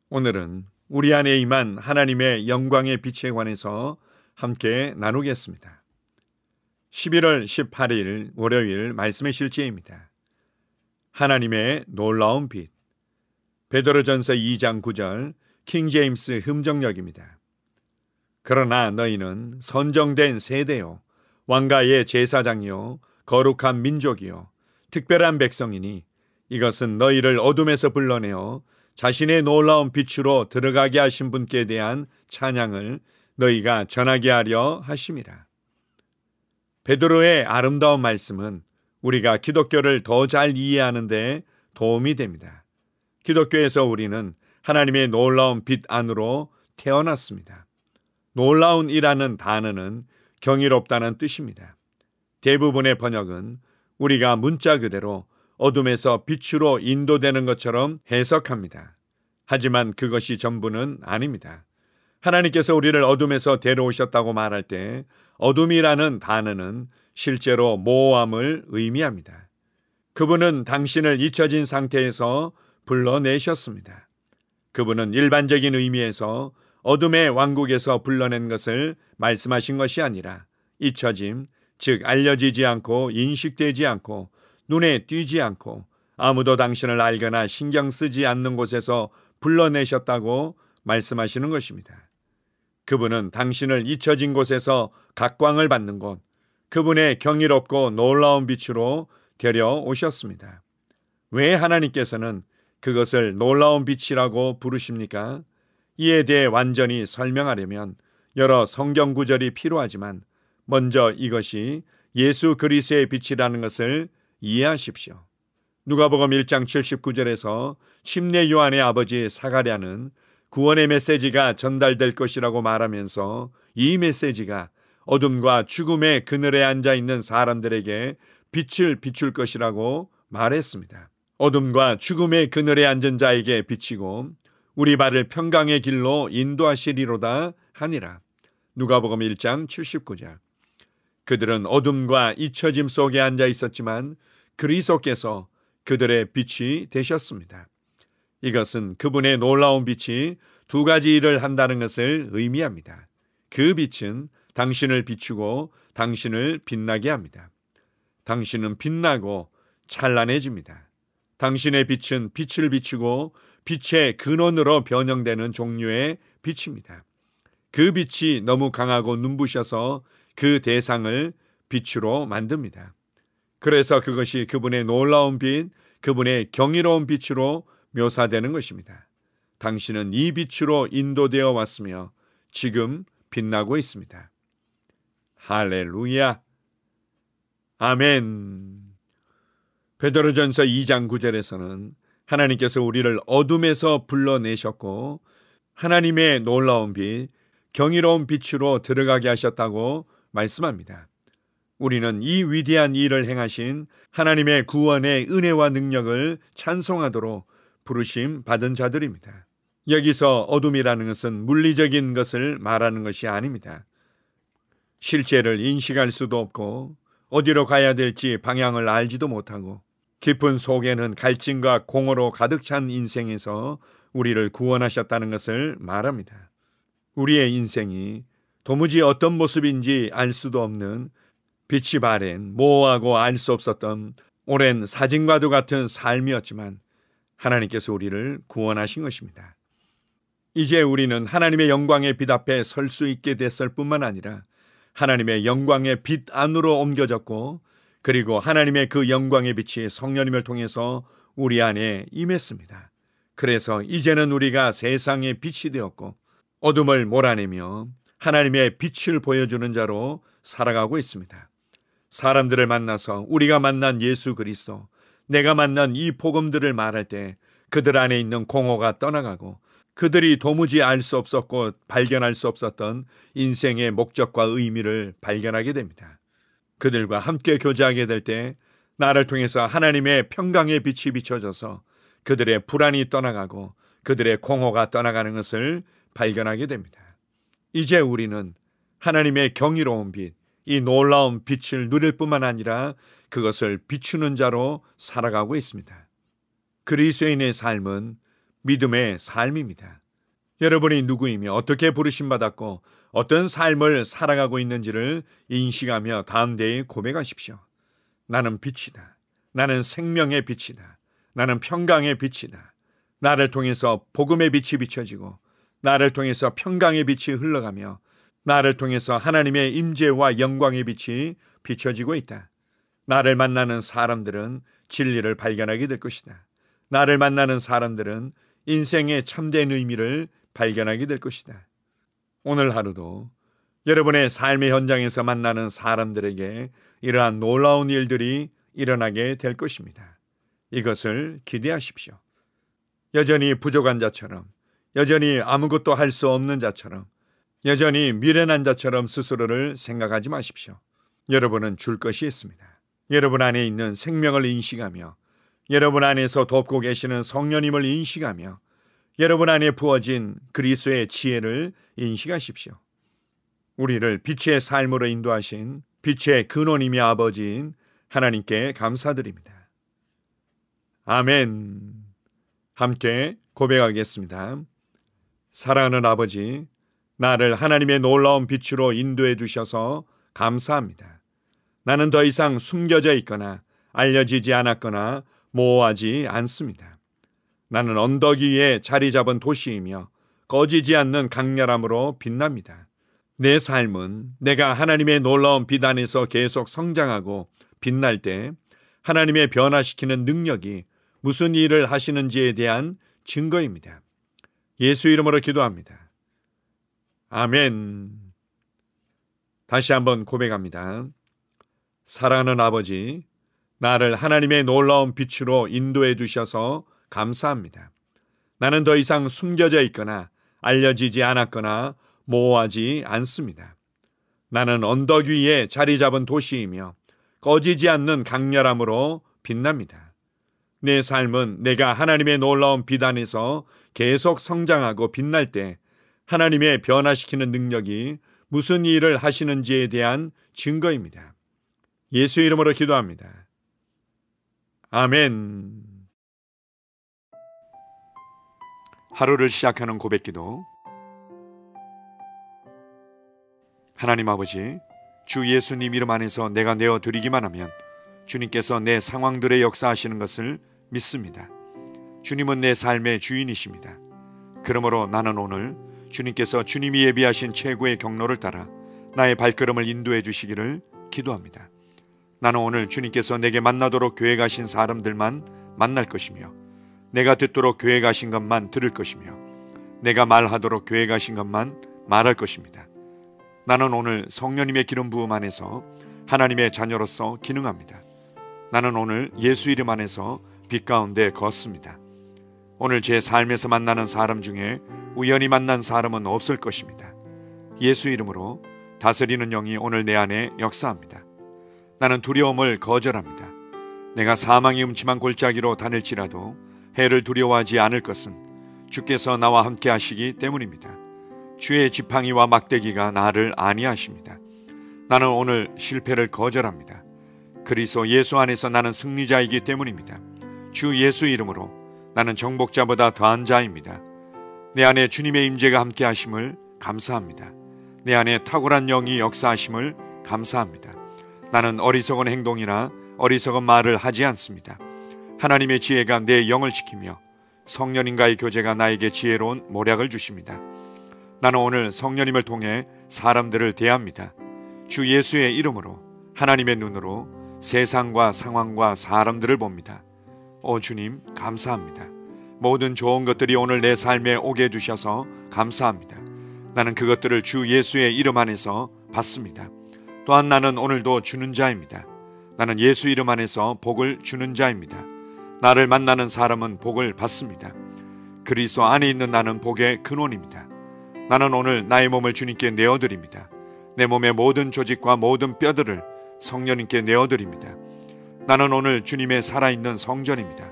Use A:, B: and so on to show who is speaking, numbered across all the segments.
A: 오늘은 우리 안에 임한 하나님의 영광의 빛에 관해서 함께 나누겠습니다. 11월 18일 월요일 말씀의 실제입니다. 하나님의 놀라운 빛. 베드로전서 2장 9절 킹제임스 흠정역입니다. 그러나 너희는 선정된 세대요 왕가의 제사장이요 거룩한 민족이요 특별한 백성이니 이것은 너희를 어둠에서 불러내어 자신의 놀라운 빛으로 들어가게 하신 분께 대한 찬양을 너희가 전하게 하려 하심이라. 베드로의 아름다운 말씀은 우리가 기독교를 더 잘 이해하는 데 도움이 됩니다. 기독교에서 우리는 하나님의 놀라운 빛 안으로 태어났습니다. 놀라운이라는 단어는 경이롭다는 뜻입니다. 대부분의 번역은 우리가 문자 그대로 어둠에서 빛으로 인도되는 것처럼 해석합니다. 하지만 그것이 전부는 아닙니다. 하나님께서 우리를 어둠에서 데려오셨다고 말할 때 어둠이라는 단어는 실제로 모호함을 의미합니다. 그분은 당신을 잊혀진 상태에서 불러내셨습니다. 그분은 일반적인 의미에서 어둠의 왕국에서 불러낸 것을 말씀하신 것이 아니라 잊혀짐, 즉 알려지지 않고 인식되지 않고 눈에 띄지 않고 아무도 당신을 알거나 신경 쓰지 않는 곳에서 불러내셨다고 말씀하시는 것입니다. 그분은 당신을 잊혀진 곳에서 각광을 받는 곳, 그분의 경이롭고 놀라운 빛으로 데려오셨습니다. 왜 하나님께서는 그것을 놀라운 빛이라고 부르십니까? 이에 대해 완전히 설명하려면 여러 성경 구절이 필요하지만 먼저 이것이 예수 그리스도의 빛이라는 것을 이해하십시오. 누가복음 1장 79절에서 침례 요한의 아버지 사가랴는 구원의 메시지가 전달될 것이라고 말하면서 이 메시지가 어둠과 죽음의 그늘에 앉아있는 사람들에게 빛을 비출 것이라고 말했습니다. 어둠과 죽음의 그늘에 앉은 자에게 비치고 우리 발을 평강의 길로 인도하시리로다 하니라. 누가복음 1장 79절. 그들은 어둠과 잊혀짐 속에 앉아 있었지만 그리스도께서 그들의 빛이 되셨습니다. 이것은 그분의 놀라운 빛이 두 가지 일을 한다는 것을 의미합니다. 그 빛은 당신을 비추고 당신을 빛나게 합니다. 당신은 빛나고 찬란해집니다. 당신의 빛은 빛을 비추고 빛의 근원으로 변형되는 종류의 빛입니다. 그 빛이 너무 강하고 눈부셔서 그 대상을 빛으로 만듭니다. 그래서 그것이 그분의 놀라운 빛, 그분의 경이로운 빛으로 묘사되는 것입니다. 당신은 이 빛으로 인도되어 왔으며 지금 빛나고 있습니다. 할렐루야. 아멘. 베드로전서 2장 9절에서는 하나님께서 우리를 어둠에서 불러내셨고 하나님의 놀라운 빛, 경이로운 빛으로 들어가게 하셨다고 말씀합니다. 우리는 이 위대한 일을 행하신 하나님의 구원의 은혜와 능력을 찬송하도록 부르심 받은 자들입니다. 여기서 어둠이라는 것은 물리적인 것을 말하는 것이 아닙니다. 실제를 인식할 수도 없고 어디로 가야 될지 방향을 알지도 못하고 깊은 속에는 갈증과 공허로 가득 찬 인생에서 우리를 구원하셨다는 것을 말합니다. 우리의 인생이 도무지 어떤 모습인지 알 수도 없는 빛이 바랜 모호하고 알 수 없었던 오랜 사진과도 같은 삶이었지만 하나님께서 우리를 구원하신 것입니다. 이제 우리는 하나님의 영광의 빛 앞에 설 수 있게 됐을 뿐만 아니라 하나님의 영광의 빛 안으로 옮겨졌고 그리고 하나님의 그 영광의 빛이 성령님을 통해서 우리 안에 임했습니다. 그래서 이제는 우리가 세상의 빛이 되었고 어둠을 몰아내며 하나님의 빛을 보여주는 자로 살아가고 있습니다. 사람들을 만나서 우리가 만난 예수 그리스도, 내가 만난 이 복음들을 말할 때 그들 안에 있는 공허가 떠나가고 그들이 도무지 알 수 없었고 발견할 수 없었던 인생의 목적과 의미를 발견하게 됩니다. 그들과 함께 교제하게 될 때 나를 통해서 하나님의 평강의 빛이 비춰져서 그들의 불안이 떠나가고 그들의 공허가 떠나가는 것을 발견하게 됩니다. 이제 우리는 하나님의 경이로운 빛, 이 놀라운 빛을 누릴 뿐만 아니라 그것을 비추는 자로 살아가고 있습니다. 그리스도인의 삶은 믿음의 삶입니다. 여러분이 누구이며 어떻게 부르심받았고 어떤 삶을 살아가고 있는지를 인식하며 담대히 고백하십시오. 나는 빛이다. 나는 생명의 빛이다. 나는 평강의 빛이다. 나를 통해서 복음의 빛이 비춰지고 나를 통해서 평강의 빛이 흘러가며 나를 통해서 하나님의 임재와 영광의 빛이 비춰지고 있다. 나를 만나는 사람들은 진리를 발견하게 될 것이다. 나를 만나는 사람들은 인생의 참된 의미를 발견하게 될 것이다. 오늘 하루도 여러분의 삶의 현장에서 만나는 사람들에게 이러한 놀라운 일들이 일어나게 될 것입니다. 이것을 기대하십시오. 여전히 부족한 자처럼, 여전히 아무것도 할 수 없는 자처럼, 여전히 미련한 자처럼 스스로를 생각하지 마십시오. 여러분은 줄 것이 있습니다. 여러분 안에 있는 생명을 인식하며 여러분 안에서 돕고 계시는 성령님을 인식하며 여러분 안에 부어진 그리스도의 지혜를 인식하십시오. 우리를 빛의 삶으로 인도하신 빛의 근원이며 아버지인 하나님께 감사드립니다. 아멘. 함께 고백하겠습니다. 사랑하는 아버지, 나를 하나님의 놀라운 빛으로 인도해 주셔서 감사합니다. 나는 더 이상 숨겨져 있거나 알려지지 않았거나 모호하지 않습니다. 나는 언덕 위에 자리 잡은 도시이며 꺼지지 않는 강렬함으로 빛납니다. 내 삶은 내가 하나님의 놀라운 빛 안에서 계속 성장하고 빛날 때 하나님의 변화시키는 능력이 무슨 일을 하시는지에 대한 증거입니다. 예수 이름으로 기도합니다. 아멘. 다시 한번 고백합니다. 사랑하는 아버지, 나를 하나님의 놀라운 빛으로 인도해 주셔서 감사합니다. 나는 더 이상 숨겨져 있거나 알려지지 않았거나 모호하지 않습니다. 나는 언덕 위에 자리 잡은 도시이며 꺼지지 않는 강렬함으로 빛납니다. 내 삶은 내가 하나님의 놀라운 빛 안에서 계속 성장하고 빛날 때 하나님의 변화시키는 능력이 무슨 일을 하시는지에 대한 증거입니다. 예수 이름으로 기도합니다. 아멘. 하루를 시작하는 고백기도. 하나님 아버지, 주 예수님 이름 안에서 내가 내어드리기만 하면 주님께서 내 상황들의 역사하시는 것을 믿습니다. 주님은 내 삶의 주인이십니다. 그러므로 나는 오늘 주님께서 주님이 예비하신 최고의 경로를 따라 나의 발걸음을 인도해 주시기를 기도합니다. 나는 오늘 주님께서 내게 만나도록 계획하신 사람들만 만날 것이며 내가 듣도록 계획하신 것만 들을 것이며 내가 말하도록 계획하신 것만 말할 것입니다. 나는 오늘 성령님의 기름 부음 안에서 하나님의 자녀로서 기능합니다. 나는 오늘 예수 이름 안에서 빛 가운데 걷습니다. 오늘 제 삶에서 만나는 사람 중에 우연히 만난 사람은 없을 것입니다. 예수 이름으로 다스리는 영이 오늘 내 안에 역사합니다. 나는 두려움을 거절합니다. 내가 사망의 음침한 골짜기로 다닐지라도 해를 두려워하지 않을 것은 주께서 나와 함께 하시기 때문입니다. 주의 지팡이와 막대기가 나를 안위하십니다. 나는 오늘 실패를 거절합니다. 그리스도 예수 안에서 나는 승리자이기 때문입니다. 주 예수 이름으로 나는 정복자보다 더한 자입니다. 내 안에 주님의 임재가 함께 하심을 감사합니다. 내 안에 탁월한 영이 역사하심을 감사합니다. 나는 어리석은 행동이나 어리석은 말을 하지 않습니다. 하나님의 지혜가 내 영을 지키며 성령님과의 교제가 나에게 지혜로운 모략을 주십니다. 나는 오늘 성령님을 통해 사람들을 대합니다. 주 예수의 이름으로 하나님의 눈으로 세상과 상황과 사람들을 봅니다. 오 주님, 감사합니다. 모든 좋은 것들이 오늘 내 삶에 오게 해주셔서 감사합니다. 나는 그것들을 주 예수의 이름 안에서 받습니다. 또한 나는 오늘도 주는 자입니다. 나는 예수 이름 안에서 복을 주는 자입니다. 나를 만나는 사람은 복을 받습니다. 그리스도 안에 있는 나는 복의 근원입니다. 나는 오늘 나의 몸을 주님께 내어드립니다. 내 몸의 모든 조직과 모든 뼈들을 성령님께 내어드립니다. 나는 오늘 주님의 살아있는 성전입니다.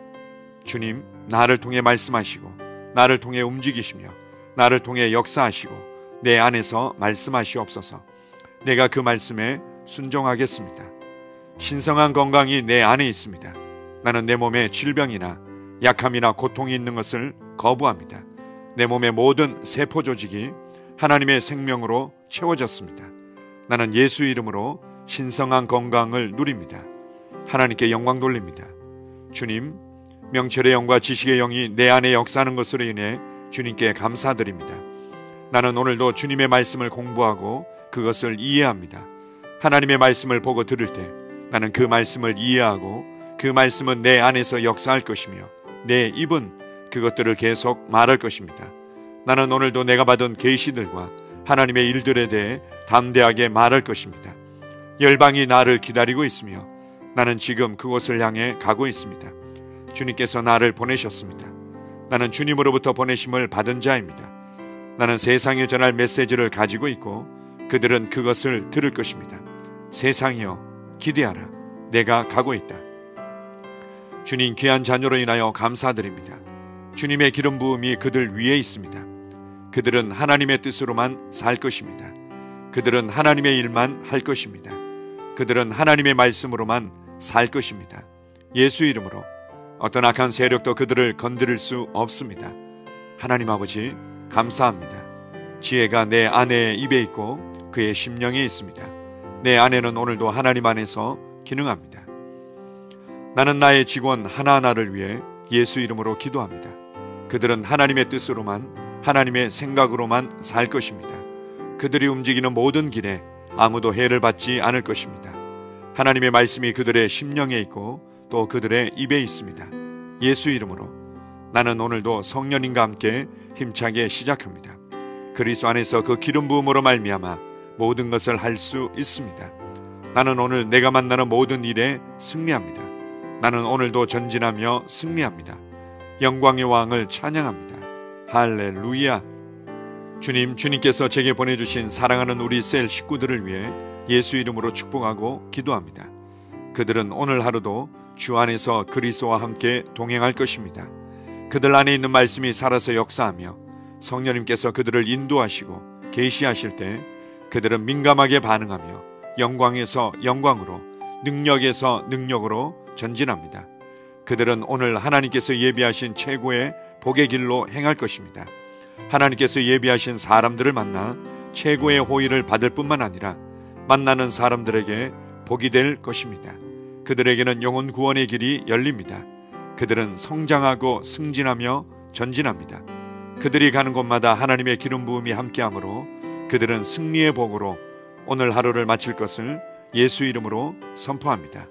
A: 주님, 나를 통해 말씀하시고 나를 통해 움직이시며 나를 통해 역사하시고 내 안에서 말씀하시옵소서. 내가 그 말씀에 순종하겠습니다. 신성한 건강이 내 안에 있습니다. 나는 내 몸에 질병이나 약함이나 고통이 있는 것을 거부합니다. 내 몸의 모든 세포 조직이 하나님의 생명으로 채워졌습니다. 나는 예수 이름으로 신성한 건강을 누립니다. 하나님께 영광 돌립니다. 주님, 명철의 영과 지식의 영이 내 안에 역사하는 것으로 인해 주님께 감사드립니다. 나는 오늘도 주님의 말씀을 공부하고 그것을 이해합니다. 하나님의 말씀을 보고 들을 때 나는 그 말씀을 이해하고 그 말씀은 내 안에서 역사할 것이며 내 입은 그것들을 계속 말할 것입니다. 나는 오늘도 내가 받은 계시들과 하나님의 일들에 대해 담대하게 말할 것입니다. 열방이 나를 기다리고 있으며 나는 지금 그곳을 향해 가고 있습니다. 주님께서 나를 보내셨습니다. 나는 주님으로부터 보내심을 받은 자입니다. 나는 세상에 전할 메시지를 가지고 있고 그들은 그것을 들을 것입니다. 세상이여 기대하라. 내가 가고 있다. 주님 귀한 자녀로 인하여 감사드립니다. 주님의 기름 부음이 그들 위에 있습니다. 그들은 하나님의 뜻으로만 살 것입니다. 그들은 하나님의 일만 할 것입니다. 그들은 하나님의 말씀으로만 살 것입니다. 예수 이름으로 어떤 악한 세력도 그들을 건드릴 수 없습니다. 하나님 아버지 감사합니다. 지혜가 내 아내의 입에 있고 그의 심령에 있습니다. 내 아내는 오늘도 하나님 안에서 기능합니다. 나는 나의 직원 하나하나를 위해 예수 이름으로 기도합니다. 그들은 하나님의 뜻으로만 하나님의 생각으로만 살 것입니다. 그들이 움직이는 모든 길에 아무도 해를 받지 않을 것입니다. 하나님의 말씀이 그들의 심령에 있고 또 그들의 입에 있습니다. 예수 이름으로 나는 오늘도 성령님과 함께 힘차게 시작합니다. 그리스도 안에서 그 기름 부음으로 말미암아 모든 것을 할 수 있습니다. 나는 오늘 내가 만나는 모든 일에 승리합니다. 나는 오늘도 전진하며 승리합니다. 영광의 왕을 찬양합니다. 할렐루야. 주님께서 제게 보내주신 사랑하는 우리 셀 식구들을 위해 예수 이름으로 축복하고 기도합니다. 그들은 오늘 하루도 주 안에서 그리스도와 함께 동행할 것입니다. 그들 안에 있는 말씀이 살아서 역사하며 성령님께서 그들을 인도하시고 계시하실 때 그들은 민감하게 반응하며 영광에서 영광으로 능력에서 능력으로 전진합니다. 그들은 오늘 하나님께서 예비하신 최고의 복의 길로 행할 것입니다. 하나님께서 예비하신 사람들을 만나 최고의 호의를 받을 뿐만 아니라 만나는 사람들에게 복이 될 것입니다. 그들에게는 영혼 구원의 길이 열립니다. 그들은 성장하고 승진하며 전진합니다. 그들이 가는 곳마다 하나님의 기름 부음이 함께하므로 그들은 승리의 복으로 오늘 하루를 마칠 것을 예수 이름으로 선포합니다.